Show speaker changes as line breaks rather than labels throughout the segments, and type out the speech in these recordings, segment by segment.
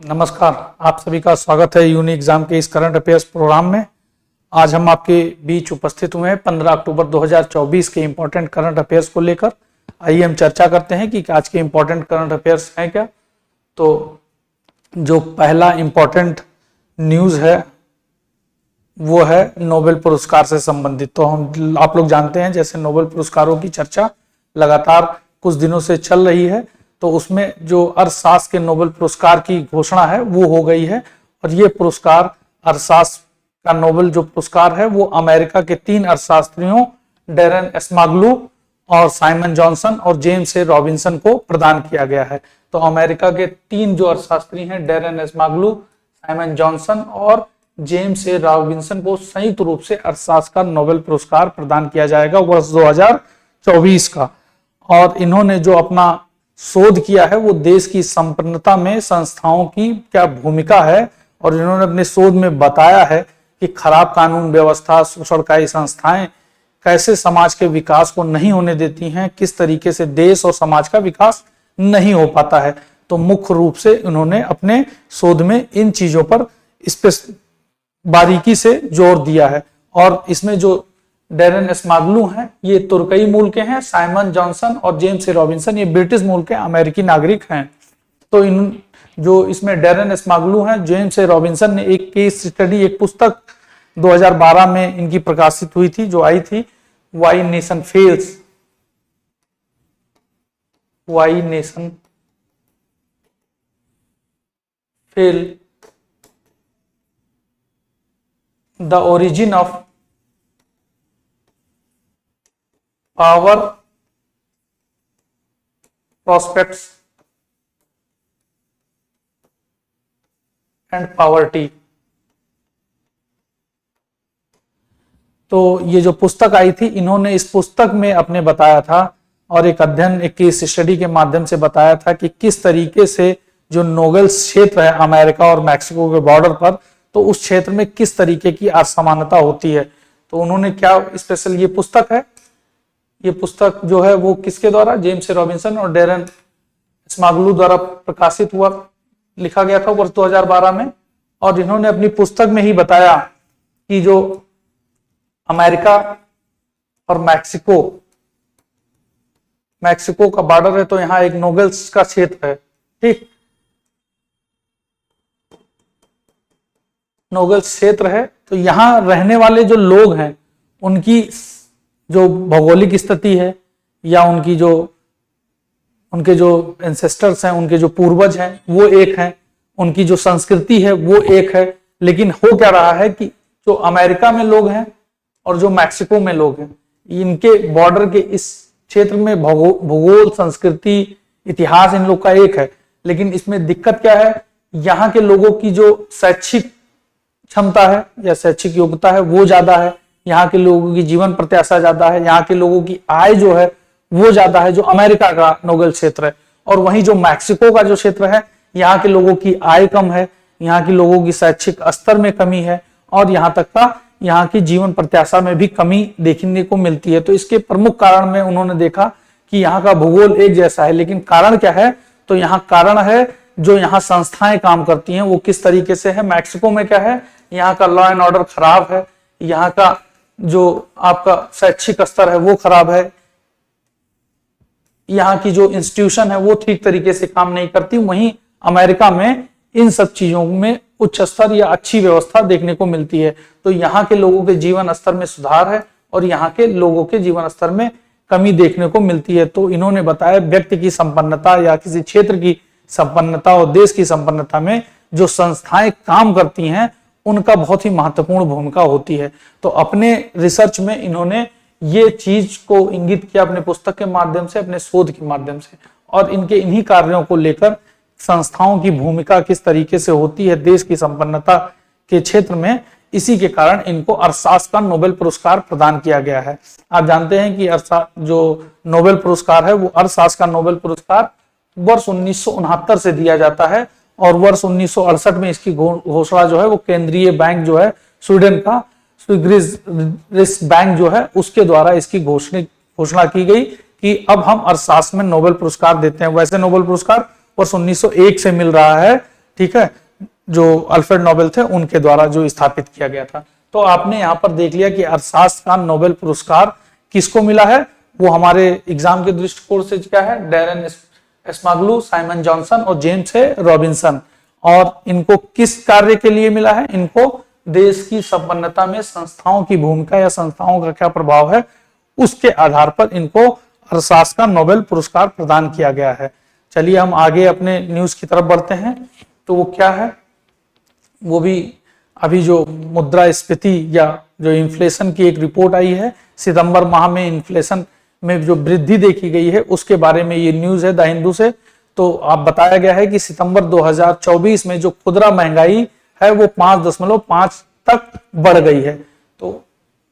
नमस्कार, आप सभी का स्वागत है यूनी एग्जाम के इस करंट अफेयर्स प्रोग्राम में। आज हम आपके बीच उपस्थित हुए हैं 15 अक्टूबर 2024 के इंपॉर्टेंट करंट अफेयर्स को लेकर। आइए हम चर्चा करते हैं कि आज के इंपॉर्टेंट करंट अफेयर्स हैं क्या। तो जो पहला इंपॉर्टेंट न्यूज़ है वो है नोबेल पुरस्कार से संबंधित। तो आप लोग जानते हैं जैसे नोबेल पुरस्कारों की चर्चा लगातार कुछ दिनों से चल रही है, तो उसमें जो अर्थशास्त्र के नोबेल पुरस्कार की घोषणा है वो हो गई है। और ये पुरस्कार अर्थशास्त्र का नोबेल जो पुरस्कार है वो अमेरिका के 3 अर्थशास्त्रियों डैरेन एस्माग्लू और साइमन जॉनसन और जेम्स ए रॉबिन्सन को प्रदान किया गया है। तो अमेरिका के 3 जो अर्थशास्त्री हैं डैरेन एस्माग्लू, साइमन जॉनसन और जेम्स ए रॉबिन्सन को संयुक्त रूप से अर्थशास्त्र का नोबेल पुरस्कार प्रदान किया जाएगा वर्ष 2024 का। और इन्होंने जो अपना शोध किया है वो देश की संपन्नता में संस्थाओं की क्या भूमिका है, और इन्होंने अपने शोध में बताया है कि खराब कानून व्यवस्था, शोषणकारी संस्थाएं कैसे समाज के विकास को नहीं होने देती हैं, किस तरीके से देश और समाज का विकास नहीं हो पाता है। तो मुख्य रूप से उन्होंने अपने शोध में इन चीजों पर इस पे बारीकी से जोर दिया है। और इसमें जो डैरेन एस्माग्लू हैं ये तुर्कई मूल के हैं, साइमन जॉनसन और जेम्स ए रॉबिन्सन ये ब्रिटिश मूल के अमेरिकी नागरिक हैं। तो इन जो इसमें डैरेन एस्माग्लू हैं, जेम्स ए रॉबिन्सन ने एक केस स्टडी, एक पुस्तक 2012 में इनकी प्रकाशित हुई थी जो आई थी, why nation fails, why nation fail the origin of power prospects and poverty. तो ये जो पुस्तक आई थी, इन्होंने इस पुस्तक में अपने बताया था और एक अध्ययन, एक केस स्टडी के माध्यम से बताया था कि किस तरीके से जो नोबेल क्षेत्र है अमेरिका और मैक्सिको के बॉर्डर पर, तो उस क्षेत्र में किस तरीके की असमानता होती है। तो उन्होंने क्या स्पेशल ये पुस्तक है, ये पुस्तक जो है वो किसके द्वारा, जेम्स ए रॉबिन्सन और डैरेन एस्माग्लू द्वारा प्रकाशित हुआ, लिखा गया था वर्ष 2012 में। और इन्होंने अपनी पुस्तक में ही बताया कि जो अमेरिका और मैक्सिको का बॉर्डर है, तो यहाँ एक नोबेल्स का क्षेत्र है, ठीक, नोबेल्स क्षेत्र है। तो यहाँ रहने वाले जो लोग हैं उनकी जो भौगोलिक स्थिति है या उनके जो एंसेस्टर्स हैं, उनके जो पूर्वज हैं वो एक हैं, उनकी जो संस्कृति है वो एक है। लेकिन हो क्या रहा है कि जो अमेरिका में लोग हैं और जो मैक्सिको में लोग हैं, इनके बॉर्डर के इस क्षेत्र में भूगोल, संस्कृति, इतिहास इन लोग का एक है। लेकिन इसमें दिक्कत क्या है, यहाँ के लोगों की जो शैक्षिक क्षमता है या शैक्षिक योग्यता है वो ज्यादा है, यहाँ के लोगों की जीवन प्रत्याशा ज्यादा है, यहाँ के लोगों की आय जो है वो ज्यादा है, जो अमेरिका का नोबेल क्षेत्र है। और वहीं जो मैक्सिको का जो क्षेत्र है, यहाँ के लोगों की आय कम है, यहाँ के लोगों की शैक्षिक स्तर में कमी है, और यहाँ तक का यहाँ की जीवन प्रत्याशा में भी कमी देखने को मिलती है। तो इसके प्रमुख कारण में उन्होंने देखा कि यहाँ का भूगोल एक जैसा है, लेकिन कारण क्या है, तो यहाँ कारण है जो यहाँ संस्थाएं काम करती हैं वो किस तरीके से है। मैक्सिको में क्या है, यहाँ का लॉ एंड ऑर्डर खराब है, यहाँ का जो आपका शैक्षिक स्तर है वो खराब है, यहाँ की जो इंस्टीट्यूशन है वो ठीक तरीके से काम नहीं करती। वहीं अमेरिका में इन सब चीजों में उच्च स्तर या अच्छी व्यवस्था देखने को मिलती है। तो यहाँ के लोगों के जीवन स्तर में सुधार है और यहाँ के लोगों के जीवन स्तर में कमी देखने को मिलती है। तो इन्होंने बताया व्यक्ति की संपन्नता या किसी क्षेत्र की संपन्नता और देश की संपन्नता में जो संस्थाएं काम करती हैं उनका बहुत ही महत्वपूर्ण भूमिका होती है। तो अपने रिसर्च में इन्होंने ये चीज को इंगित किया अपने पुस्तक के माध्यम से, अपने शोध के माध्यम से, और इनके इन्हीं कार्यों को लेकर संस्थाओं की भूमिका किस तरीके से होती है देश की संपन्नता के क्षेत्र में, इसी के कारण इनको अर्थशास्त्र का नोबेल पुरस्कार प्रदान किया गया है। आप जानते हैं कि जो नोबेल पुरस्कार है वो अर्थशास्त्र का नोबेल पुरस्कार वर्ष 1969 से दिया जाता है, और वर्ष 1968 में इसकी घोषणा जो है वो केंद्रीय बैंक जो है स्वीडन का स्विग्रिस बैंक जो है उसके द्वारा इसकी घोषणा की गई कि अब हम अर्थशास्त्र में नोबेल पुरस्कार देते हैं। वैसे नोबेल पुरस्कार वर्ष 1901 से मिल रहा है, ठीक है, जो अल्फ्रेड नोबेल थे उनके द्वारा जो स्थापित किया गया था। तो आपने यहाँ पर देख लिया कि अर्थशास्त्र का नोबेल पुरस्कार किसको मिला है, वो हमारे एग्जाम के दृष्टिकोण से क्या है, डैरेन एस्माग्लू, साइमन जॉनसन और जेम्स है रॉबिन्सन। और इनको किस कार्य के लिए मिला है, इनको देश की संपन्नता में संस्थाओं की भूमिका या संस्थाओं का क्या प्रभाव है उसके आधार पर इनको अर्थशास्त्र का नोबेल पुरस्कार प्रदान किया गया है। चलिए हम आगे अपने न्यूज की तरफ बढ़ते हैं। तो वो क्या है, वो भी अभी जो मुद्रास्फीति या जो इन्फ्लेशन की एक रिपोर्ट आई है, सितंबर माह में इन्फ्लेशन में जो वृद्धि देखी गई है उसके बारे में ये न्यूज है द हिंदू से। तो आप बताया गया है कि सितंबर 2024 में जो खुदरा महंगाई है वो 5.5 तक बढ़ गई है। तो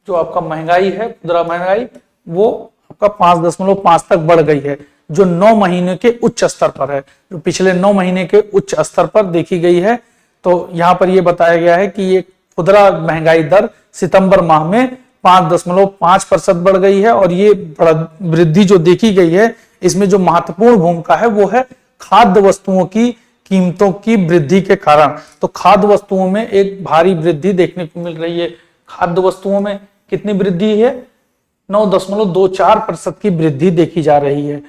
जो आपका महंगाई है, खुदरा महंगाई, वो आपका 5.5 तक बढ़ गई है, जो 9 महीने के उच्च स्तर पर है, जो पिछले 9 महीने के उच्च स्तर पर देखी गई है। तो यहाँ पर यह बताया गया है कि ये खुदरा महंगाई दर सितंबर माह में 5.5% बढ़ गई है। और ये वृद्धि जो देखी गई है इसमें जो महत्वपूर्ण भूमिका है वो है खाद्य वस्तुओं की कीमतों की वृद्धि के कारण। तो खाद्य वस्तुओं में एक भारी वृद्धि देखने को मिल रही है। खाद्य वस्तुओं में कितनी वृद्धि है, 9.24% की वृद्धि देखी जा रही है।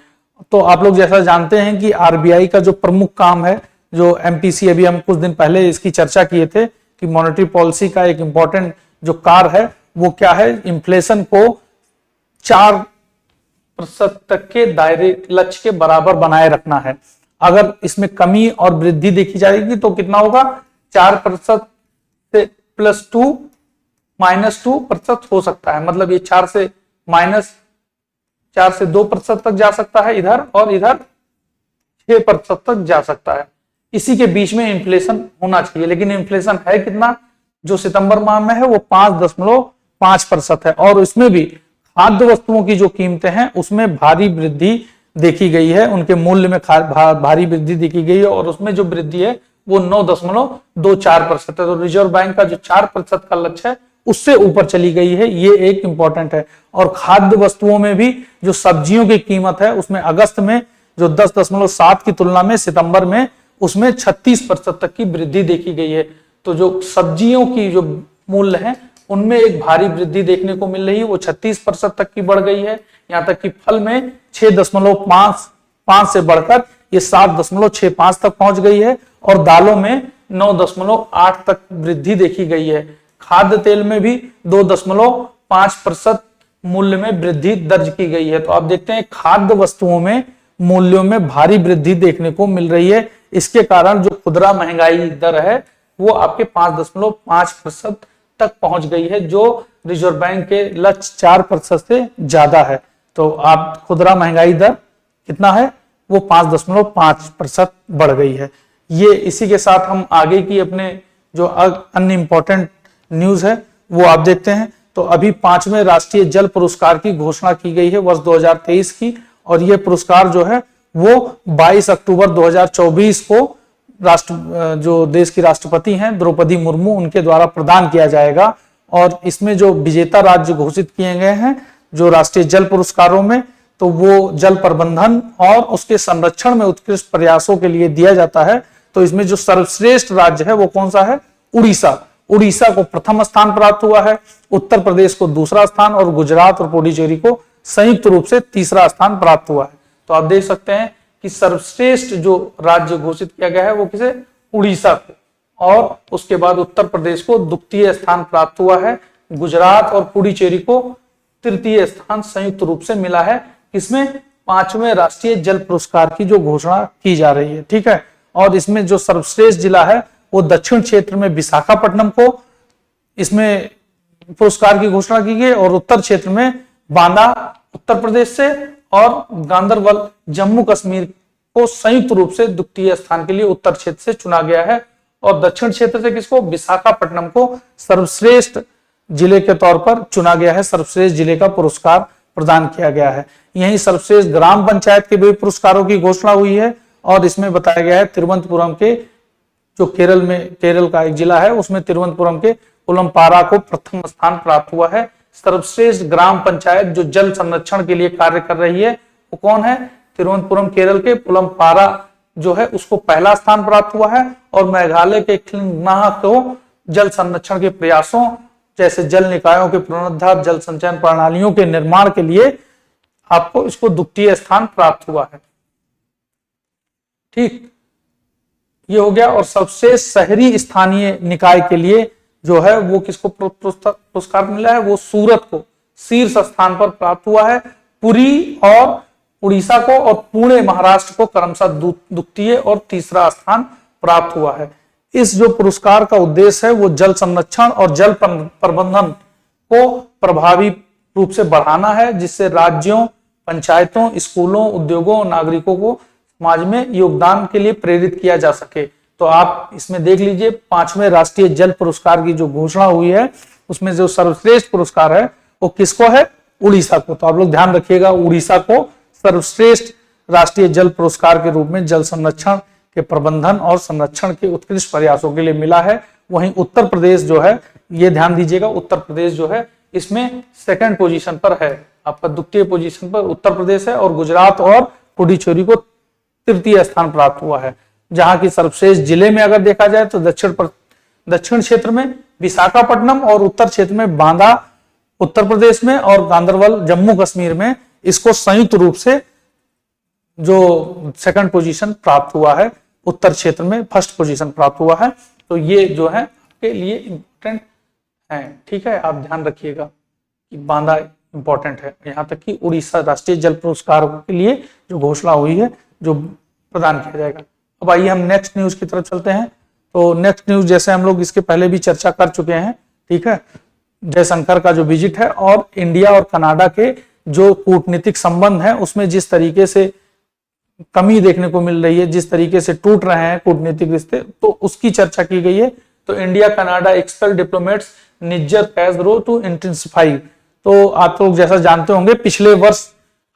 तो आप लोग जैसा जानते हैं कि आरबीआई का जो प्रमुख काम है, जो एमपीसी, अभी हम कुछ दिन पहले इसकी चर्चा किए थे कि मॉनेटरी पॉलिसी का एक इंपॉर्टेंट जो कार्य है वो क्या है, इन्फ्लेशन को 4% तक के दायरे लक्ष्य के बराबर बनाए रखना है। अगर इसमें कमी और वृद्धि देखी जाएगी तो कितना होगा, 4% से +2 -2% हो सकता है। मतलब ये 4 से 2% तक जा सकता है इधर, और इधर 6% तक जा सकता है। इसी के बीच में इन्फ्लेशन होना चाहिए, लेकिन इन्फ्लेशन है कितना, जो सितंबर माह में है वो 5.5% है। और इसमें भी खाद्य वस्तुओं की जो कीमतें हैं उसमें भारी वृद्धि देखी गई है, उनके मूल्य में भारी वृद्धि देखी गई है, और उसमें जो वृद्धि है वो 9.24% है। तो रिजर्व बैंक का जो 4% का लक्ष्य है उससे ऊपर चली गई है, ये एक इंपॉर्टेंट है। और खाद्य वस्तुओं में भी जो सब्जियों की कीमत है उसमें अगस्त में जो 10.7 की तुलना में सितंबर में उसमें 36% तक की वृद्धि देखी गई है। तो जो सब्जियों की जो मूल्य है उनमें एक भारी वृद्धि देखने को मिल रही है, वो 36% तक की बढ़ गई है। यहाँ तक कि फल में 6.5 से बढ़कर ये 7.65 तक पहुंच गई है, और दालों में 9.8 तक वृद्धि देखी गई है। खाद्य तेल में भी 2.5% मूल्य में वृद्धि दर्ज की गई है। तो आप देखते हैं खाद्य वस्तुओं में मूल्यों में भारी वृद्धि देखने को मिल रही है। इसके कारण जो खुदरा महंगाई दर है वो आपके 5.5% तक पहुंच गई है, जो रिजर्व बैंक के लक्ष्य 4% से ज्यादा है। तो आप खुदरा महंगाई दर कितना है, वो 5.5% बढ़ गई है। ये इसी के साथ हम आगे की अपने जो अन्य इंपॉर्टेंट न्यूज है वो आप देखते हैं। तो अभी 5वें राष्ट्रीय जल पुरस्कार की घोषणा की गई है वर्ष 2023 की, और ये पुरस्कार जो है वो 22 अक्टूबर 2024 को जो देश की राष्ट्रपति हैं द्रौपदी मुर्मू, उनके द्वारा प्रदान किया जाएगा। और इसमें जो विजेता राज्य घोषित किए गए हैं जो राष्ट्रीय जल पुरस्कारों में, तो वो जल प्रबंधन और उसके संरक्षण में उत्कृष्ट प्रयासों के लिए दिया जाता है। तो इसमें जो सर्वश्रेष्ठ राज्य है वो कौन सा है, उड़ीसा को प्रथम स्थान प्राप्त हुआ है, उत्तर प्रदेश को दूसरा स्थान, और गुजरात और पुडुचेरी को संयुक्त रूप से तीसरा स्थान प्राप्त हुआ है। तो आप देख सकते हैं कि सर्वश्रेष्ठ जो राज्य घोषित किया गया है वो किसे, उड़ीसा को, और उसके बाद उत्तर प्रदेश को द्वितीय स्थान प्राप्त हुआ है, गुजरात और पुडुचेरी को तृतीय स्थान संयुक्त रूप से मिला है। इसमें 5वें राष्ट्रीय जल पुरस्कार की जो घोषणा की जा रही है, ठीक है। और इसमें जो सर्वश्रेष्ठ जिला है वो दक्षिण क्षेत्र में विशाखापट्टनम को इसमें पुरस्कार की घोषणा की गई, और उत्तर क्षेत्र में बांदा उत्तर प्रदेश से और गांदरबल जम्मू कश्मीर को संयुक्त रूप से द्वितीय स्थान के लिए उत्तर क्षेत्र से चुना गया है। और दक्षिण क्षेत्र से किसको, विशाखापट्टनम को सर्वश्रेष्ठ जिले के तौर पर चुना गया है, सर्वश्रेष्ठ जिले का पुरस्कार प्रदान किया गया है। यही सर्वश्रेष्ठ ग्राम पंचायत के भी पुरस्कारों की घोषणा हुई है, और इसमें बताया गया है तिरुवनंतपुरम के जो केरल का एक जिला है उसमें तिरुवनंतपुरम के पुलमपारा को प्रथम स्थान प्राप्त हुआ है। सर्वश्रेष्ठ ग्राम पंचायत जो जल संरक्षण के लिए कार्य कर रही है वो कौन है, तिरुवनंतपुरम केरल के पुलमपारा जो है उसको पहला स्थान प्राप्त हुआ है, और मेघालय के खिलनाह को जल संरक्षण के प्रयासों जैसे जल निकायों के पुनरुद्धार, जल संचयन प्रणालियों के निर्माण के लिए आपको इसको द्वितीय स्थान प्राप्त हुआ है। ठीक, ये हो गया। और सबसे शहरी स्थानीय निकाय के लिए जो है वो किसको पुरस्कार मिला है, वो सूरत को शीर्ष स्थान पर प्राप्त हुआ है। पुरी और उड़ीसा को और पुणे महाराष्ट्र को क्रमशः द्वितीय और तीसरा स्थान प्राप्त हुआ है। इस जो पुरस्कार का उद्देश्य है वो जल संरक्षण और जल प्रबंधन को प्रभावी रूप से बढ़ाना है, जिससे राज्यों, पंचायतों, स्कूलों, उद्योगों, नागरिकों को समाज में योगदान के लिए प्रेरित किया जा सके। तो आप इसमें देख लीजिए 5वें राष्ट्रीय जल पुरस्कार की जो घोषणा हुई है उसमें जो सर्वश्रेष्ठ पुरस्कार है वो किसको है, उड़ीसा को। तो आप लोग ध्यान रखिएगा, उड़ीसा को सर्वश्रेष्ठ राष्ट्रीय जल पुरस्कार के रूप में जल संरक्षण के प्रबंधन और संरक्षण के उत्कृष्ट प्रयासों के लिए मिला है। वहीं उत्तर प्रदेश जो है, ये ध्यान दीजिएगा, उत्तर प्रदेश जो है इसमें सेकंड पोजीशन पर है, आपका द्वितीय पोजीशन पर उत्तर प्रदेश है, और गुजरात और पुडुचेरी को तृतीय स्थान प्राप्त हुआ है। जहां की सर्वश्रेष्ठ जिले में अगर देखा जाए तो दक्षिण क्षेत्र में विशाखापट्टनम और उत्तर क्षेत्र में बांदा उत्तर प्रदेश में और गांधरबल जम्मू कश्मीर में इसको संयुक्त रूप से जो सेकंड पोजीशन प्राप्त हुआ है, उत्तर क्षेत्र में फर्स्ट पोजीशन प्राप्त हुआ है। तो ये जो है आपके लिए इंपॉर्टेंट है। ठीक है, आप ध्यान रखिएगा कि बांदा इंपॉर्टेंट है। यहाँ तक कि उड़ीसा राष्ट्रीय जल पुरस्कार के लिए जो घोषणा हुई है जो प्रदान किया जाएगा। अब आइए हम नेक्स्ट न्यूज की तरफ चलते हैं। तो नेक्स्ट न्यूज जैसे हम लोग इसके पहले भी चर्चा कर चुके हैं, ठीक है, जयशंकर का जो विजिट है और इंडिया और कनाडा के जो कूटनीतिक संबंध है उसमें जिस तरीके से कमी देखने को मिल रही है, जिस तरीके से टूट रहे हैं कूटनीतिक रिश्ते, तो उसकी चर्चा की गई है। तो India Canada expel diplomats Nijjar case row to intensify. तो आप लोग जैसा जानते होंगे पिछले वर्ष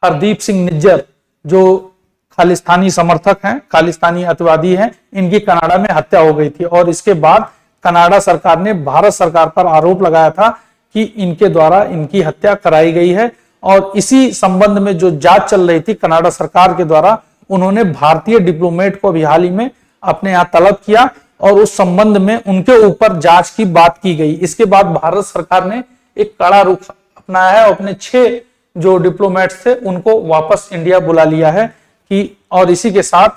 हरदीप सिंह निज्जर जो खालिस्तानी समर्थक हैं, खालिस्तानी अतिवादी हैं, इनकी कनाडा में हत्या हो गई थी, और इसके बाद कनाडा सरकार ने भारत सरकार पर आरोप लगाया था कि इनके द्वारा इनकी हत्या कराई गई है। और इसी संबंध में जो जांच चल रही थी कनाडा सरकार के द्वारा, उन्होंने भारतीय डिप्लोमेट को अभी हाल ही में अपने यहाँ तलब किया और उस संबंध में उनके ऊपर जांच की बात की गई। इसके बाद भारत सरकार ने एक कड़ा रुख अपनाया है, अपने 6 जो डिप्लोमेट्स थे उनको वापस इंडिया बुला लिया है कि, और इसी के साथ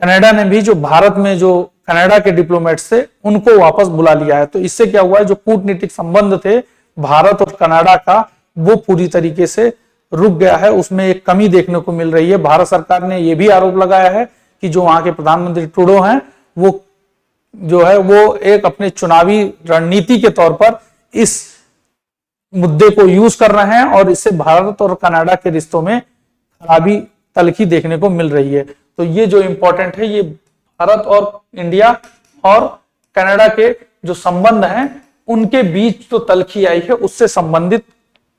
कनाडा ने भी जो भारत में जो कनाडा के डिप्लोमेट्स थे उनको वापस बुला लिया है। तो इससे क्या हुआ है, जो कूटनीतिक संबंध थे भारत और कनाडा का वो पूरी तरीके से रुक गया है, उसमें एक कमी देखने को मिल रही है। भारत सरकार ने यह भी आरोप लगाया है कि जो वहां के प्रधानमंत्री ट्रूडो हैं वो जो है वो एक अपने चुनावी रणनीति के तौर पर इस मुद्दे को यूज कर रहे हैं और इससे भारत और कनाडा के रिश्तों में खराबी तलखी देखने को मिल रही है। तो ये जो इंपॉर्टेंट है, ये भारत और इंडिया और कनाडा के जो संबंध हैं उनके बीच जो तलखी आई है उससे संबंधित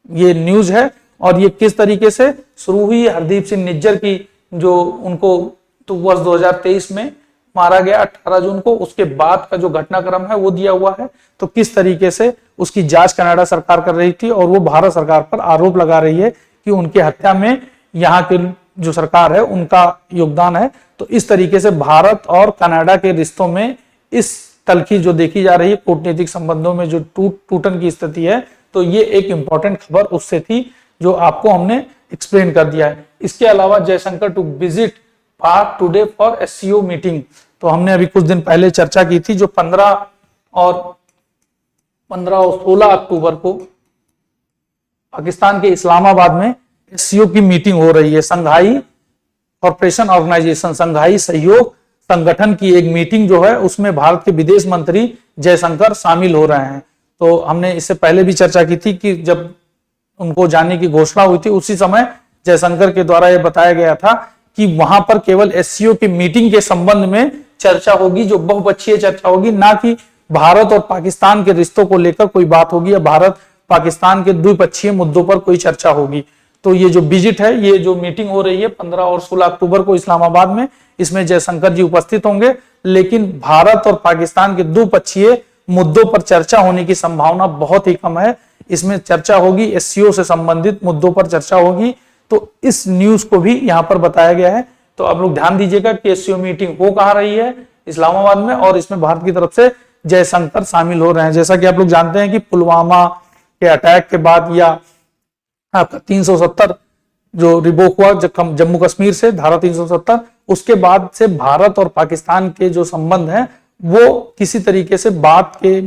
ये न्यूज है। और ये किस तरीके से शुरू हुई, हरदीप सिंह निज्जर की जो उनको तो वर्ष 2023 में मारा गया 18 जून को, उसके बाद का जो घटनाक्रम है वो दिया हुआ है। तो किस तरीके से उसकी जांच कनाडा सरकार कर रही थी और वो भारत सरकार पर आरोप लगा रही है कि उनकी हत्या में यहाँ के जो सरकार है उनका योगदान है। तो इस तरीके से भारत और कनाडा के रिश्तों में इस तलखी जो देखी जा रही है, कूटनीतिक संबंधों में जो टूटन की स्थिति है, तो ये एक इंपॉर्टेंट खबर उससे थी जो आपको हमने एक्सप्लेन कर दिया है। इसके अलावा Jaishankar to visit Pak today for SCO meeting. तो हमने अभी कुछ दिन पहले चर्चा की थी, जो 15 और 16 अक्टूबर को पाकिस्तान के इस्लामाबाद में एससीओ की मीटिंग हो रही है। संघाई कॉर्पोरेशन ऑर्गेनाइजेशन, संघाई सहयोग संगठन की एक मीटिंग जो है उसमें भारत के विदेश मंत्री जयशंकर शामिल हो रहे हैं। तो हमने इससे पहले भी चर्चा की थी कि जब उनको जाने की घोषणा हुई थी उसी समय जयशंकर के द्वारा यह बताया गया था कि वहां पर केवल एससीओ की मीटिंग के संबंध में चर्चा होगी, जो बहुपक्षीय चर्चा होगी, ना कि भारत और पाकिस्तान के रिश्तों को लेकर कोई बात होगी या भारत पाकिस्तान के द्विपक्षीय मुद्दों पर कोई चर्चा होगी। तो ये जो विजिट है, ये जो मीटिंग हो रही है 15 और 16 अक्टूबर को इस्लामाबाद में, इसमें जयशंकर जी उपस्थित होंगे, लेकिन भारत और पाकिस्तान के द्विपक्षीय मुद्दों पर चर्चा होने की संभावना बहुत ही कम है। इसमें चर्चा होगी एससीओ से संबंधित मुद्दों पर चर्चा होगी। तो इस न्यूज को भी यहां पर बताया गया है। तो आप लोग ध्यान दीजिएगा कि एससीओ मीटिंग हो कहाँ रही है, इस्लामाबाद में, और इसमें भारत की तरफ से जयशंकर शामिल हो रहे हैं। जैसा कि आप लोग जानते हैं कि पुलवामा के अटैक के बाद या आपका 370 जो रिवोक हुआ जम्मू कश्मीर से, धारा 370, उसके बाद से भारत और पाकिस्तान के जो संबंध हैं वो किसी तरीके से बात के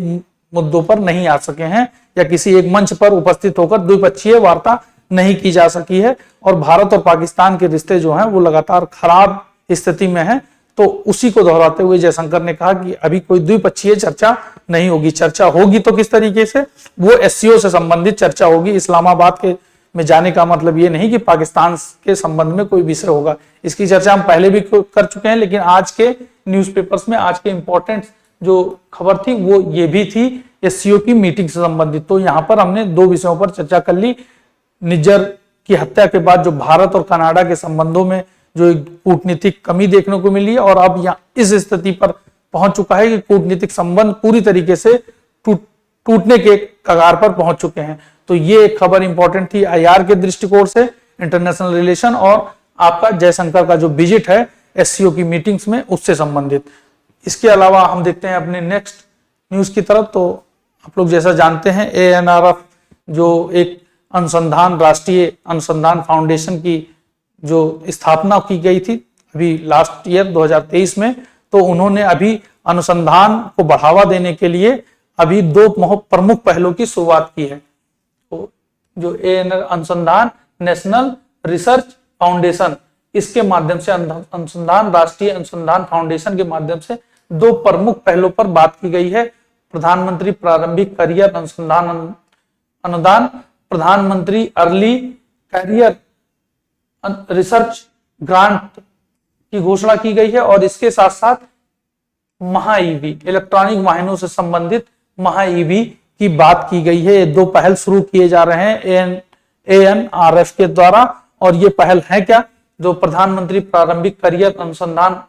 मुद्दों पर नहीं आ सके हैं, या किसी एक मंच पर उपस्थित होकर द्विपक्षीय वार्ता नहीं की जा सकी है, और भारत और पाकिस्तान के रिश्ते जो हैं वो लगातार खराब स्थिति में हैं। तो उसी को दोहराते हुए जयशंकर ने कहा कि अभी कोई द्विपक्षीय चर्चा नहीं होगी, चर्चा होगी तो किस तरीके से, वो एससीओ से संबंधित चर्चा होगी। इस्लामाबाद के में जाने का मतलब ये नहीं कि पाकिस्तान के संबंध में कोई विषय होगा, इसकी चर्चा हम पहले भी कर चुके हैं, लेकिन आज के न्यूज़पेपर्स में आज के इंपॉर्टेंट जो खबर थी वो ये भी थी एससीओ की मीटिंग से संबंधित। तो यहाँ पर हमने दो विषयों पर चर्चा कर ली। निज्जर की हत्या के बाद जो भारत और कनाडा के संबंधों में जो एक कूटनीतिक कमी देखने को मिली, और अब यहाँ इस स्थिति पर पहुंच चुका है कि कूटनीतिक संबंध पूरी तरीके से टूटने के कगार पर पहुंच चुके हैं। तो ये एक खबर इंपॉर्टेंट थी आईआर के दृष्टिकोण से, इंटरनेशनल रिलेशन, और आपका जयशंकर का जो विजिट है एससीओ की मीटिंग्स में उससे संबंधित। इसके अलावा हम देखते हैं अपने नेक्स्ट न्यूज की तरफ। तो आप लोग जैसा जानते हैं एएनआरएफ जो एक अनुसंधान, राष्ट्रीय अनुसंधान फाउंडेशन की जो स्थापना की गई थी अभी लास्ट ईयर 2023 में, तो उन्होंने अभी अनुसंधान को बढ़ावा देने के लिए अभी दो प्रमुख पहलों की शुरुआत की है। तो जो एएनआर अनुसंधान नेशनल रिसर्च फाउंडेशन, इसके माध्यम से अनुसंधान, राष्ट्रीय अनुसंधान फाउंडेशन के माध्यम से दो प्रमुख पहलों पर बात की गई है। प्रधानमंत्री प्रारंभिक करियर अनुसंधान अनुदान, प्रधानमंत्री अर्ली करियर रिसर्च ग्रांट की घोषणा की गई है, और इसके साथ साथ महाईवी, इलेक्ट्रॉनिक वाहनों से संबंधित महाईवी की बात की गई है। ये दो पहल शुरू किए जा रहे हैं एएनआरएफ के द्वारा। और ये पहल है क्या, जो प्रधानमंत्री प्रारंभिक करियर अनुसंधान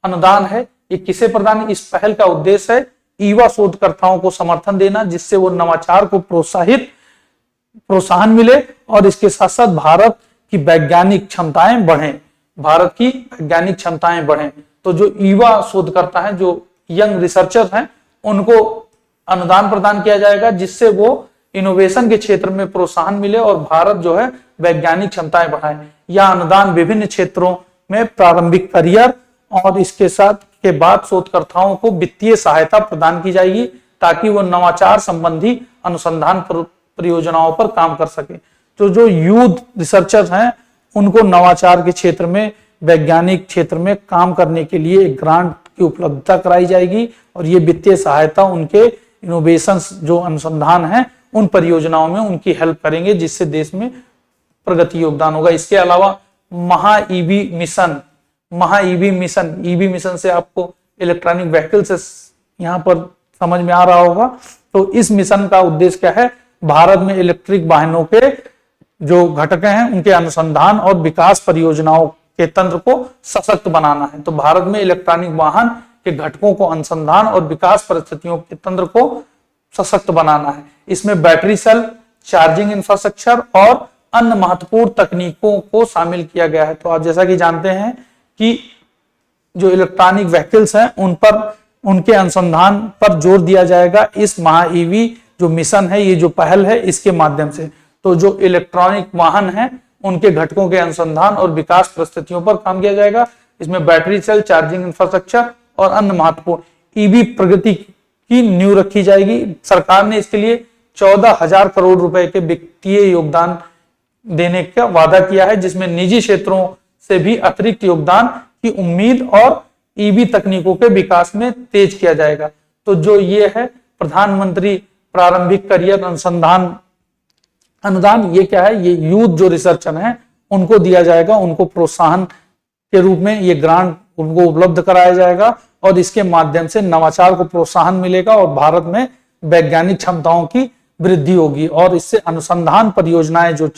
अनुदान है, ये किसे प्रदान, इस पहल का उद्देश्य है युवा शोधकर्ताओं को समर्थन देना, जिससे वो नवाचार को प्रोत्साहन मिले, और इसके साथ साथ भारत की वैज्ञानिक क्षमताएं बढ़ें, भारत की वैज्ञानिक क्षमताएं बढ़ें। तो जो युवा शोधकर्ता हैं, जो यंग रिसर्चर हैं, उनको अनुदान प्रदान किया जाएगा, जिससे वो इनोवेशन के क्षेत्र में प्रोत्साहन मिले और भारत जो है वैज्ञानिक क्षमताएं बढ़ाए। यह अनुदान विभिन्न क्षेत्रों में प्रारंभिक करियर और इसके साथ के बाद शोधकर्ताओं को वित्तीय सहायता प्रदान की जाएगी, ताकि वो नवाचार संबंधी अनुसंधान परियोजनाओं पर काम कर सके। तो जो यूथ रिसर्चर्स हैं, उनको नवाचार के क्षेत्र में, वैज्ञानिक क्षेत्र में काम करने के लिए एक ग्रांट की उपलब्धता कराई जाएगी, और ये वित्तीय सहायता उनके इनोवेशंस जो अनुसंधान है उन परियोजनाओं में उनकी हेल्प करेंगे, जिससे देश में प्रगति योगदान होगा। इसके अलावा महाईवी मिशन, ईवी मिशन से आपको इलेक्ट्रॉनिक व्हीकल से यहाँ पर समझ में आ रहा होगा। तो इस मिशन का उद्देश्य क्या है, भारत में इलेक्ट्रिक वाहनों के जो घटक हैं उनके अनुसंधान और विकास परियोजनाओं के तंत्र को सशक्त बनाना है। तो भारत में इलेक्ट्रॉनिक वाहन के घटकों को अनुसंधान और विकास परिस्थितियों के तंत्र को सशक्त बनाना है। इसमें बैटरी सेल, चार्जिंग इंफ्रास्ट्रक्चर और अन्य महत्वपूर्ण तकनीकों को शामिल किया गया है। तो आप जैसा कि जानते हैं कि जो इलेक्ट्रॉनिक व्हीकल्स हैं उन पर, उनके अनुसंधान पर जोर दिया जाएगा इस महाईवी जो मिशन है, ये जो पहल है, इसके माध्यम से। तो जो इलेक्ट्रॉनिक वाहन हैं उनके घटकों के अनुसंधान और विकास परिस्थितियों पर काम किया जाएगा। इसमें बैटरी सेल, चार्जिंग इंफ्रास्ट्रक्चर और अन्य महत्वपूर्ण ईवी प्रगति की नींव रखी जाएगी। सरकार ने इसके लिए 14,000 करोड़ रुपए के वित्तीय योगदान देने का वादा किया है, जिसमें निजी क्षेत्रों से भी अतिरिक्त योगदान की उम्मीद और ईवी तकनीकों के विकास में तेज किया जाएगा। तो जो ये है प्रधानमंत्री प्रारंभिक करियर अनुसंधान अनुदान, ये क्या है, ये यूथ जो रिसर्चर हैं उनको दिया जाएगा, उनको प्रोत्साहन के रूप में ये ग्रांट उनको उपलब्ध कराया जाएगा, और इसके माध्यम से नवाचार को प्रोत्साहन मिलेगा और भारत में वैज्ञानिक क्षमताओं की वृद्धि होगी, और इससे अनुसंधान परियोजनाएं जो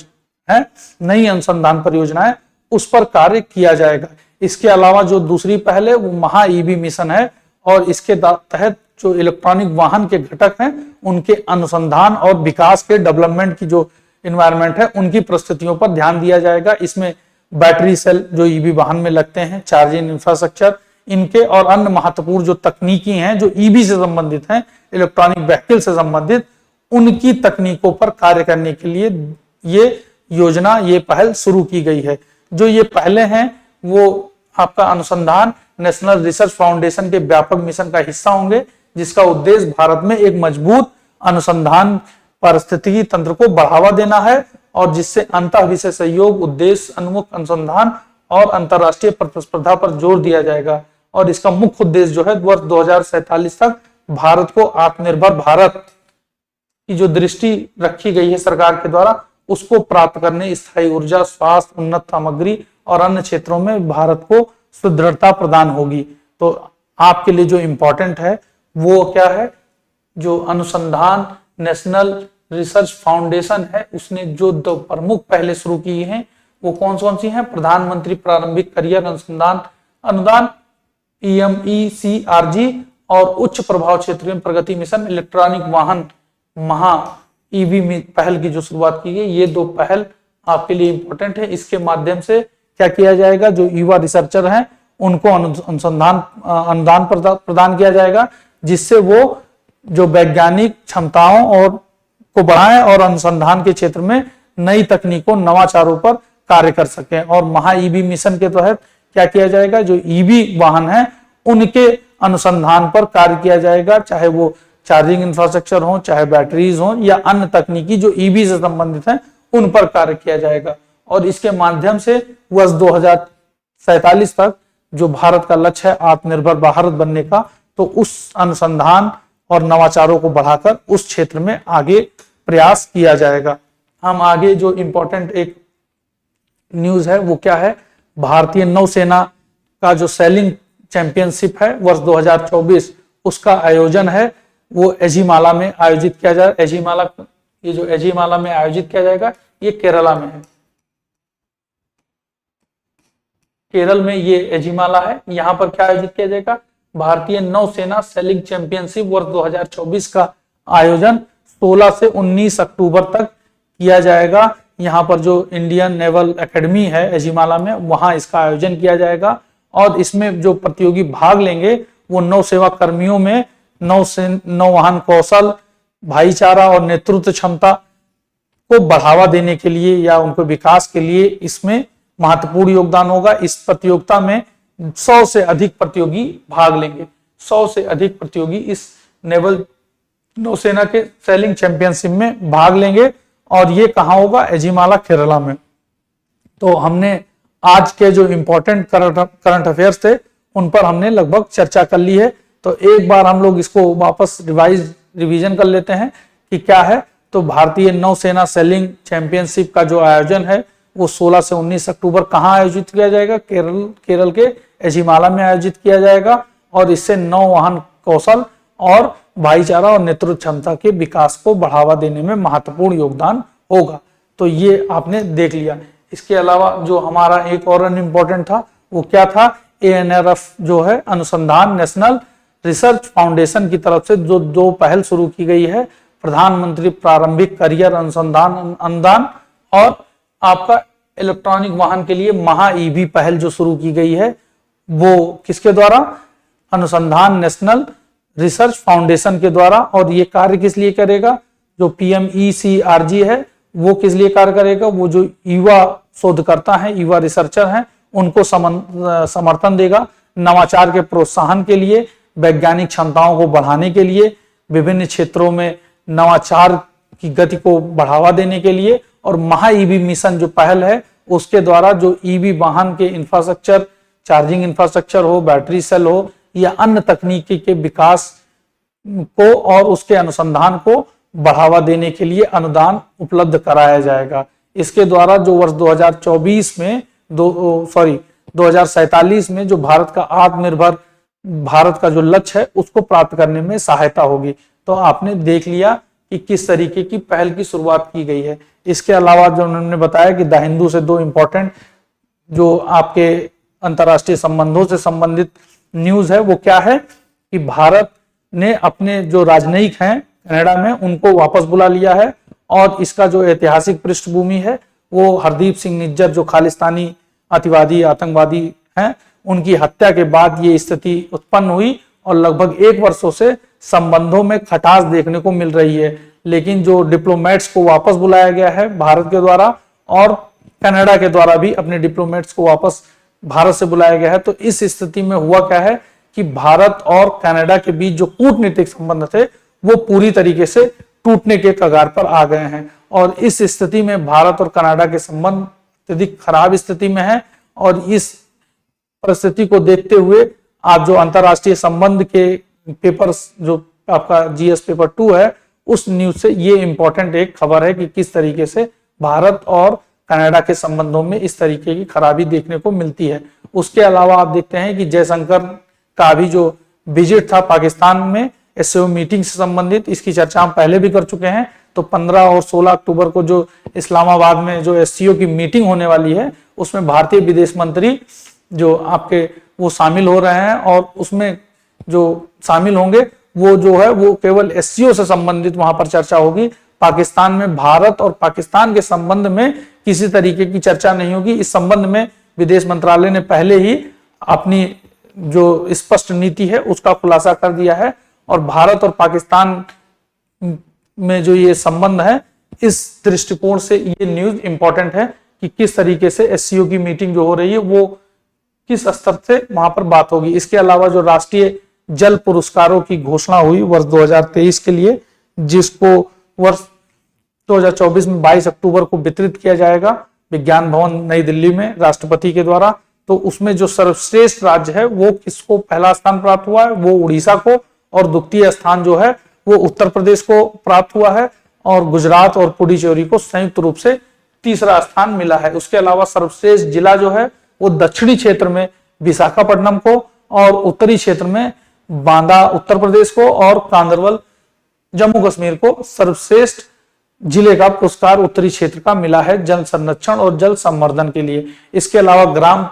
है, नई अनुसंधान परियोजनाएं, उस पर कार्य किया जाएगा। इसके अलावा जो दूसरी पहल है वो महाईवी मिशन है, और इसके तहत जो इलेक्ट्रॉनिक वाहन के घटक हैं उनके अनुसंधान और विकास के डेवलपमेंट की जो इन्वायरमेंट है उनकी परिस्थितियों पर ध्यान दिया जाएगा। इसमें बैटरी सेल जो ईवी वाहन में लगते हैं, चार्जिंग इंफ्रास्ट्रक्चर, इनके और अन्य महत्वपूर्ण जो तकनीकी हैं जो ईवी से संबंधित हैं, इलेक्ट्रॉनिक व्हीकल से संबंधित, उनकी तकनीकों पर कार्य करने के लिए ये योजना, ये पहल शुरू की गई है। जो ये पहले हैं वो आपका अनुसंधान नेशनल रिसर्च फाउंडेशन के व्यापक मिशन का हिस्सा होंगे, जिसका उद्देश्य भारत में एक मजबूत अनुसंधान पारिस्थितिकी तंत्र को बढ़ावा देना है और जिससे अंतः विषय सहयोग, उद्देश्य उन्मुख अनुसंधान और अंतरराष्ट्रीय प्रतिस्पर्धा पर जोर दिया जाएगा। और इसका मुख्य उद्देश्य जो है वर्ष 2047 तक भारत को आत्मनिर्भर भारत की जो दृष्टि रखी गई है सरकार के द्वारा, उसको प्राप्त करने स्थायी ऊर्जा, स्वास्थ्य, उन्नत सामग्री और अन्य क्षेत्रों में भारत को सुदृढ़ता प्रदान होगी। तो आपके लिए जो इंपॉर्टेंट है वो क्या है, जो अनुसंधान नेशनल रिसर्च फाउंडेशन है उसने जो दो प्रमुख पहले शुरू की हैं वो कौन सी हैं? प्रधानमंत्री प्रारंभिक करियर अनुसंधान अनुदान PMECRG और उच्च प्रभाव क्षेत्रीय प्रगति मिशन इलेक्ट्रॉनिक वाहन महा ईवी पहल की जो शुरुआत की गई, ये दो पहल आपके लिए इंपॉर्टेंट है। इसके माध्यम से क्या किया जाएगा, जो युवा रिसर्चर हैं उनको अनुसंधान अनुदान प्रदान किया जाएगा, जिससे वो जो वैज्ञानिक क्षमताओं और को बढ़ाएं और अनुसंधान के क्षेत्र में नई तकनीकों, नवाचारों पर कार्य कर सकें। और महा ईवी मिशन के तहत क्या किया जाएगा, जो ईवी वाहन है उनके अनुसंधान पर कार्य किया जाएगा, चाहे वो चार्जिंग इंफ्रास्ट्रक्चर हो, चाहे बैटरीज हो या अन्य तकनीकी जो ईवी से संबंधित हैं उन पर कार्य किया जाएगा। और इसके माध्यम से वर्ष 2047 तक जो भारत का लक्ष्य है आत्मनिर्भर भारत बनने का, तो उस अनुसंधान और नवाचारों को बढ़ाकर उस क्षेत्र में आगे प्रयास किया जाएगा। हम आगे जो इंपॉर्टेंट एक न्यूज है वो क्या है, भारतीय नौसेना का जो सेलिंग चैंपियनशिप है वर्ष 2024 उसका आयोजन है वो एझिमाला में आयोजित किया जाए। एझिमाला, ये जो एझिमाला में आयोजित किया जाएगा ये केरला में है, केरल में ये एझिमाला है। यहाँ पर क्या आयोजित किया जाएगा, भारतीय नौसेना सेलिंग चैंपियनशिप वर्ष 2024 का आयोजन 16 से 19 अक्टूबर तक किया जाएगा। यहाँ पर जो इंडियन नेवल एकेडमी है एझिमाला में, वहां इसका आयोजन किया जाएगा और इसमें जो प्रतियोगी भाग लेंगे वो नौ सेवा कर्मियों में नौवहन कौशल, भाईचारा और नेतृत्व क्षमता को बढ़ावा देने के लिए या उनको विकास के लिए इसमें महत्वपूर्ण योगदान होगा। इस प्रतियोगिता में 100 से अधिक प्रतियोगी भाग लेंगे, 100 से अधिक प्रतियोगी इस नेवल नौसेना के सेलिंग चैंपियनशिप में भाग लेंगे और ये कहाँ होगा, एझिमाला केरला में। तो हमने आज के जो इंपॉर्टेंट करंट अफेयर्स थे उन पर हमने लगभग चर्चा कर ली है। तो एक बार हम लोग इसको वापस रिवीजन कर लेते हैं कि क्या है। तो भारतीय नौसेना सेलिंग चैंपियनशिप का जो आयोजन है वो 16 से 19 अक्टूबर कहाँ आयोजित किया जाएगा, केरल के एझिमाला में आयोजित किया जाएगा और इससे नौवहन कौशल और भाईचारा और नेतृत्व क्षमता के विकास को बढ़ावा देने में महत्वपूर्ण योगदान होगा। तो ये आपने देख लिया। इसके अलावा जो हमारा एक और इम्पोर्टेंट था वो क्या था, ANRF जो है अनुसंधान नेशनल रिसर्च फाउंडेशन की तरफ से जो दो पहल शुरू की गई है, प्रधानमंत्री प्रारंभिक करियर अनुसंधान अनुदान और आपका इलेक्ट्रॉनिक वाहन के लिए महा ईवी पहल जो शुरू की गई है वो किसके द्वारा, अनुसंधान नेशनल रिसर्च फाउंडेशन के द्वारा। और ये कार्य किस लिए करेगा, जो PMECRG है वो किस लिए कार्य करेगा, वो जो युवा शोधकर्ता हैं, युवा रिसर्चर हैं उनको समर्थन देगा, नवाचार के प्रोत्साहन के लिए, वैज्ञानिक क्षमताओं को बढ़ाने के लिए, विभिन्न क्षेत्रों में नवाचार की गति को बढ़ावा देने के लिए। और महा ईवी मिशन जो पहल है उसके द्वारा जो ईवी वाहन के इंफ्रास्ट्रक्चर, चार्जिंग इंफ्रास्ट्रक्चर हो, बैटरी सेल हो या अन्य तकनीकी के विकास को और उसके अनुसंधान को बढ़ावा देने के लिए अनुदान उपलब्ध कराया जाएगा। इसके द्वारा जो वर्ष 2024 में 2047 में जो भारत का आत्मनिर्भर भारत का जो लक्ष्य है उसको प्राप्त करने में सहायता होगी। तो आपने देख लिया कि किस तरीके की पहल की शुरुआत की गई है। इसके अलावा जो उन्होंने बताया कि द हिंदू से दो इंपॉर्टेंट जो आपके अंतरराष्ट्रीय संबंधों से संबंधित न्यूज है वो क्या है कि भारत ने अपने जो राजनयिक हैं कनाडा में उनको वापस बुला लिया है और इसका जो ऐतिहासिक पृष्ठभूमि है वो हरदीप सिंह निज्जर जो खालिस्तानी अतिवादी आतंकवादी हैं, उनकी हत्या के बाद ये स्थिति उत्पन्न हुई और लगभग 1 वर्षों से संबंधों में खटास देखने को मिल रही है। लेकिन जो डिप्लोमेट्स को वापस बुलाया गया है भारत के द्वारा और कनाडा के द्वारा भी अपने डिप्लोमेट्स को वापस भारत से बुलाया गया है, तो इस स्थिति में हुआ क्या है कि भारत और कनाडा के बीच जो कूटनीतिक संबंध थे वो पूरी तरीके से टूटने के कगार पर आ गए हैं। और इस स्थिति में भारत और कनाडा के संबंध अत्यधिक खराब स्थिति में है। और इस परिस्थिति को देखते हुए आप जो अंतरराष्ट्रीय संबंध के पेपर्स, जो आपका जीएस पेपर 2 है, उस न्यूज से ये इंपॉर्टेंट एक खबर है कि किस तरीके से भारत और कनाडा के संबंधों में इस तरीके की खराबी देखने को मिलती है। उसके अलावा आप देखते हैं कि जयशंकर का भी जो विजिट था पाकिस्तान में एससीओ मीटिंग से संबंधित, इसकी चर्चा हम पहले भी कर चुके हैं। तो 15 और 16 अक्टूबर को जो इस्लामाबाद में जो एससीओ की मीटिंग होने वाली है, उसमें भारतीय विदेश मंत्री जो आपके वो शामिल हो रहे हैं और उसमें जो शामिल होंगे वो जो है वो केवल एससीओ से संबंधित वहां पर चर्चा होगी। पाकिस्तान में भारत और पाकिस्तान के संबंध में किसी तरीके की चर्चा नहीं होगी। इस संबंध में विदेश मंत्रालय ने पहले ही अपनी जो स्पष्ट नीति है उसका खुलासा कर दिया है। और भारत और पाकिस्तान में जो ये संबंध है, इस दृष्टिकोण से ये न्यूज इंपॉर्टेंट है कि किस तरीके से एससीओ की मीटिंग जो हो रही है वो किस स्तर से वहां पर बात होगी। इसके अलावा जो राष्ट्रीय जल पुरस्कारों की घोषणा हुई वर्ष 2023 के लिए, जिसको वर्ष 2024 में 22 अक्टूबर को वितरित किया जाएगा विज्ञान भवन नई दिल्ली में राष्ट्रपति के द्वारा। तो उसमें जो सर्वश्रेष्ठ राज्य है वो किसको पहला स्थान प्राप्त हुआ है, वो उड़ीसा को, और द्वितीय स्थान जो है वो उत्तर प्रदेश को प्राप्त हुआ है, और गुजरात और पुडुचेरी को संयुक्त रूप से तीसरा स्थान मिला है। उसके अलावा सर्वश्रेष्ठ जिला जो है वो दक्षिणी क्षेत्र में विशाखापट्टनम को, और उत्तरी क्षेत्र में बांदा उत्तर प्रदेश को, और कांदरवल जम्मू कश्मीर को सर्वश्रेष्ठ जिले का पुरस्कार उत्तरी क्षेत्र का मिला है जल संरक्षण और जल संवर्धन के लिए। इसके अलावा ग्राम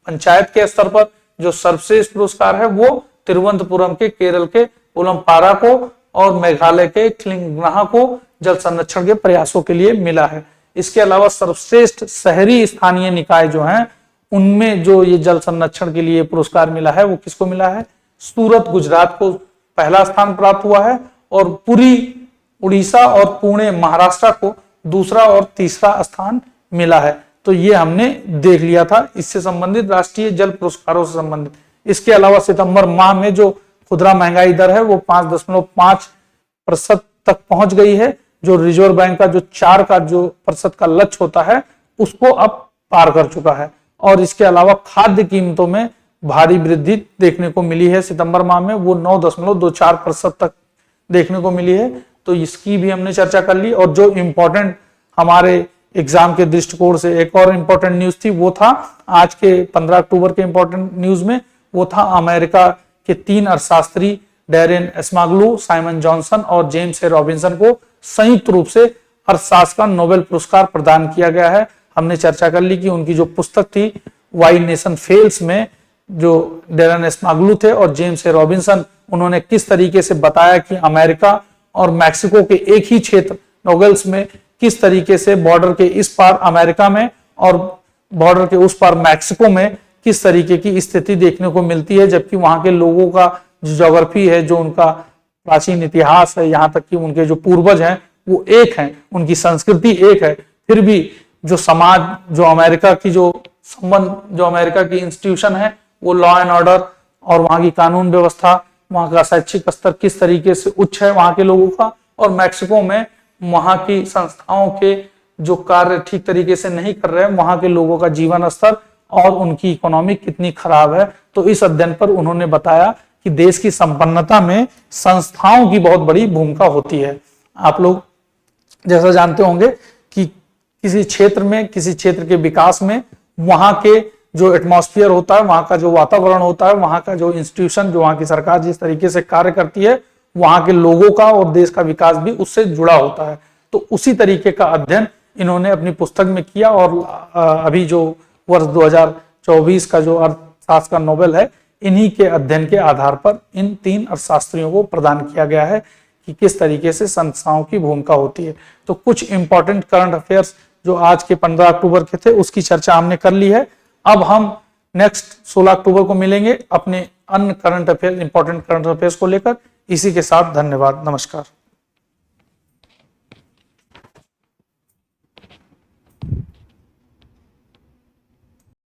पंचायत के स्तर पर जो सर्वश्रेष्ठ पुरस्कार है वो तिरुवनंतपुरम के केरल के उलमपारा को और मेघालय के खिलंगनाह को जल संरक्षण के प्रयासों के लिए मिला है। इसके अलावा सर्वश्रेष्ठ शहरी स्थानीय निकाय जो हैं उनमें जो ये जल संरक्षण के लिए पुरस्कार मिला है वो किसको मिला है, सूरत गुजरात को पहला स्थान प्राप्त हुआ है, और पुरी उड़ीसा और पुणे महाराष्ट्र को दूसरा और तीसरा स्थान मिला है। तो ये हमने देख लिया था इससे संबंधित राष्ट्रीय जल पुरस्कारों से संबंधित। इसके अलावा सितंबर माह में जो खुदरा महंगाई दर है वो 5.5% तक पहुंच गई है, जो रिजर्व बैंक का जो 4 का जो प्रतिशत का लक्ष्य होता है उसको अब पार कर चुका है। और इसके अलावा खाद्य कीमतों में भारी वृद्धि देखने को मिली है सितंबर माह में, वो 9.24% तक देखने को मिली है। तो इसकी भी हमने चर्चा कर ली। और जो इम्पोर्टेंट हमारे एग्जाम के दृष्टिकोण से एक और इम्पोर्टेंट न्यूज थी वो था आज के 15 अक्टूबर के इम्पोर्टेंट न्यूज में, वो था अमेरिका के 3 अर्थशास्त्री डैरेन एस्माग्लू, साइमन जॉनसन और जेम्स ए रॉबिन्सन को संयुक्त रूप से अर्थशास्त्र का नोबेल पुरस्कार प्रदान किया गया है। हमने चर्चा कर ली कि उनकी जो पुस्तक थी वाई नेशन फेल्स में जो डैरेन एस्माग्लू थे और जेम्स ए रॉबिन्सन, उन्होंने किस तरीके से बताया कि अमेरिका और मैक्सिको के एक ही क्षेत्र नोगल्स में किस तरीके से बॉर्डर के इस पार अमेरिका में और बॉर्डर के उस पार मैक्सिको में किस तरीके की स्थिति देखने को मिलती है, जबकि वहां के लोगों का जो ज्योग्राफी है, जो उनका प्राचीन इतिहास है, यहाँ तक कि उनके जो पूर्वज हैं वो एक हैं, उनकी संस्कृति एक है, फिर भी जो समाज, जो अमेरिका की जो संबंध, जो अमेरिका की इंस्टीट्यूशन है वो लॉ एंड ऑर्डर और वहां की कानून व्यवस्था, वहां का शैक्षिक स्तर किस तरीके से उच्च है वहां के लोगों का, और मैक्सिको में वहां की संस्थाओं के जो कार्य ठीक तरीके से नहीं कर रहे हैं, वहां के लोगों का जीवन स्तर और उनकी इकोनॉमी कितनी खराब है। तो इस अध्ययन पर उन्होंने बताया कि देश की संपन्नता में संस्थाओं की बहुत बड़ी भूमिका होती है। आप लोग जैसा जानते होंगे कि किसी क्षेत्र में, किसी क्षेत्र के विकास में वहां के जो एटमॉस्फेयर होता है, वहां का जो वातावरण होता है, वहां का जो इंस्टीट्यूशन, जो वहां की सरकार जिस तरीके से कार्य करती है, वहां के लोगों का और देश का विकास भी उससे जुड़ा होता है। तो उसी तरीके का अध्ययन इन्होंने अपनी पुस्तक में किया, और अभी जो वर्ष 2024 का जो अर्थशास्त्र का नोबेल है, इन्हीं के अध्ययन के आधार पर इन 3 अर्थशास्त्रियों को प्रदान किया गया है कि किस तरीके से संस्थाओं की भूमिका होती है। तो कुछ इंपॉर्टेंट करंट अफेयर्स जो आज के 15 अक्टूबर के थे उसकी चर्चा हमने कर ली है। अब हम नेक्स्ट 16 अक्टूबर को मिलेंगे अपने अन्य current affair, important current affairs को लेकर। इसी के साथ धन्यवाद, नमस्कार।